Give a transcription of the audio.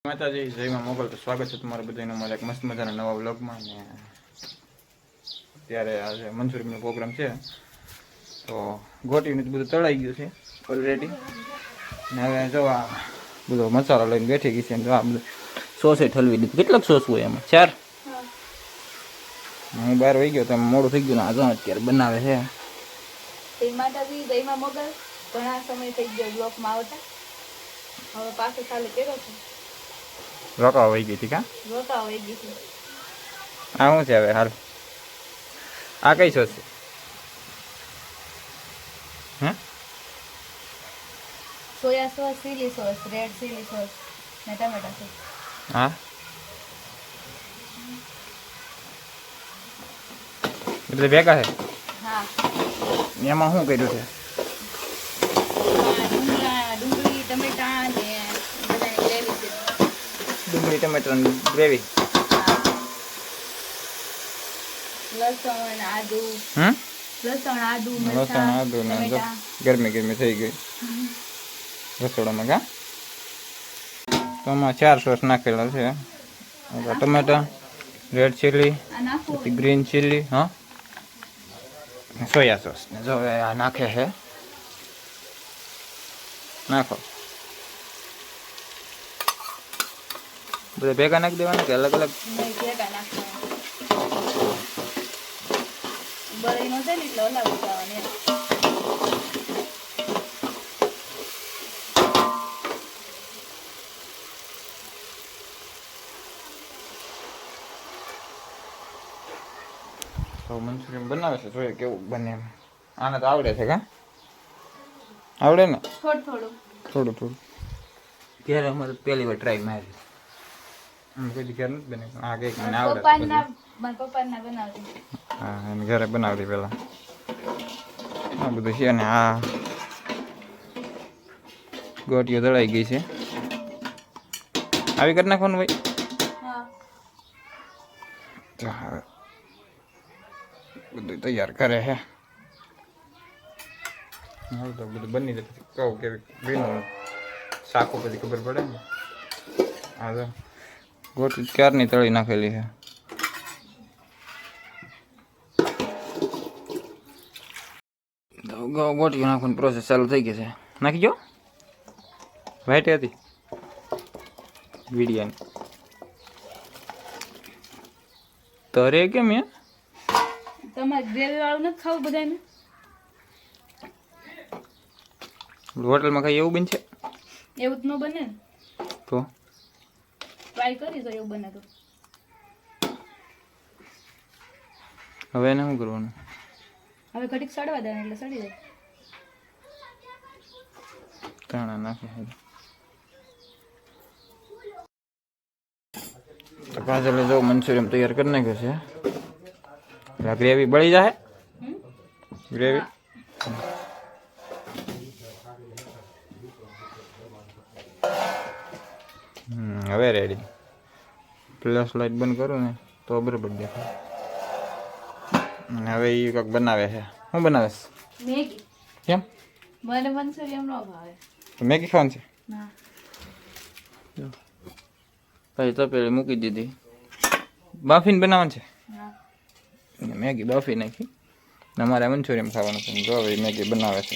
માતાજી જયમાં મોગલ તો સ્વાગત છે તમારા બધાનું મારા એક મસ્ત મજાના નવા વ્લોગમાં. ને અત્યારે આજે મંચુરિયનનો પ્રોગ્રામ છે તો ગોટીનું બધું તળાઈ ગયું છે ઓલરેડી. ને હવે જો આ બધો મસાલો લઈને બેઠી ગઈ છે. જો આ બધું સોસે ઠલવી દીધું. કેટલાક સોસ હોય એમાં? 4. હું બહાર વહી ગયો તો મોડું થઈ ગયું ને આજે અત્યારે બનાવે છે. માતાજી જયમાં મોગલ ઘણા સમય થઈ ગયો બ્લોકમાં આવતા, હવે પાછો ચાલુ કર્યો છે. રોકાવા વહી ગઈ હતી કા? રોકાવા વહી ગઈ હતી. આ શું છે હવે? હાલ આ કઈ સોસ છે? હે? Soya sauce, chilli sauce, red chilli sauce ને ટમેટા સોસ. હા, એટલે ભેગા છે. હા, એમાં શું કર્યું છે? ડુંગળી ટમેટા ને બધાની ગ્રેવી છે. ડુંગળી ટમેટાની ગ્રેવી. લસણ આદુ, લસણ આદુ ને ગરમી ગરમી થઈ ગઈ રસોડામાં કા. તો આમાં 4 સોસ નાખેલા છે. ટમેટા, રેડ ચીલી, પછી ગ્રીન ચીલી, હા, સોયા સોસ. જો આ નાખે છે. નાખો. બધા ભેગા નાખી દેવાના કે અલગ અલગ? ભેગા નાખવાના. બળીનો છે ને એટલે અલગ ઉતારવાની. તો મંચુરિયન બનાવે છે, જોઈએ કેવું બને એમ. આને તો આવડે છે કા? આવડે ને? થોડું થોડું. ઘેર અમારે પહેલી વાર ટ્રાય મારી. કોઈ ઘેર નથી બને. આ કંઈક મને આવડે. પપ્પાના બનાવતી. હા, એને ઘરે બનાવતી પહેલાં. આ બધું છે ને આ ગોટીઓ દળાઈ ગઈ છે. આવી કરી નાખવાનું ભાઈ. હા, બધું તૈયાર કરે છે. હવે તો બધું બની જાય પછી કહું કેવી બન્યું શાકો પછી ખબર પડે ને. હા, તો ગોટી ક્યારની તળી નાખેલી છે. ગોટીઓ નાખવાની પ્રોસેસ ચાલુ થઈ ગઈ છે. નાખી જો વાઈટ હતી વિડિયાની તરે કેમ એ? તમારે ગ્રેવી વાળું નથી ખાવું બધાને? હોટલમાં કઈ એવું બનશે? એવું જ ન બને ને. તો ટ્રાય કરી તો એવું બને તો. હવે એને શું કરવાનું? હવે ઘડીક સડવા દેવાનું એટલે સડી જાય. ધાણા નાખે તો કાજલ જો મંચુરિયન તૈયાર કરી નાખ્યો છે. એટલે ગ્રેવી બળી જાય. ગ્રેવી હવે રેડી. પ્લસ લાઈટ બંધ કરું ને તો બરાબર દેખાય. અને હવે એ કંઈક બનાવે છે. શું બનાવે છે? મેગી. કેમ? મને મંચુરિયન ન ભાવે. મેગી ખાવાની છે? ના. ભાઈ તો પેલી મૂકી દીધી. બાફીને બનાવવાનું છે? ના. મેગી બાફી નાખી. અમારે મંચુરિયન ખાવાનું છે. જો હવે મેગી બનાવે છે.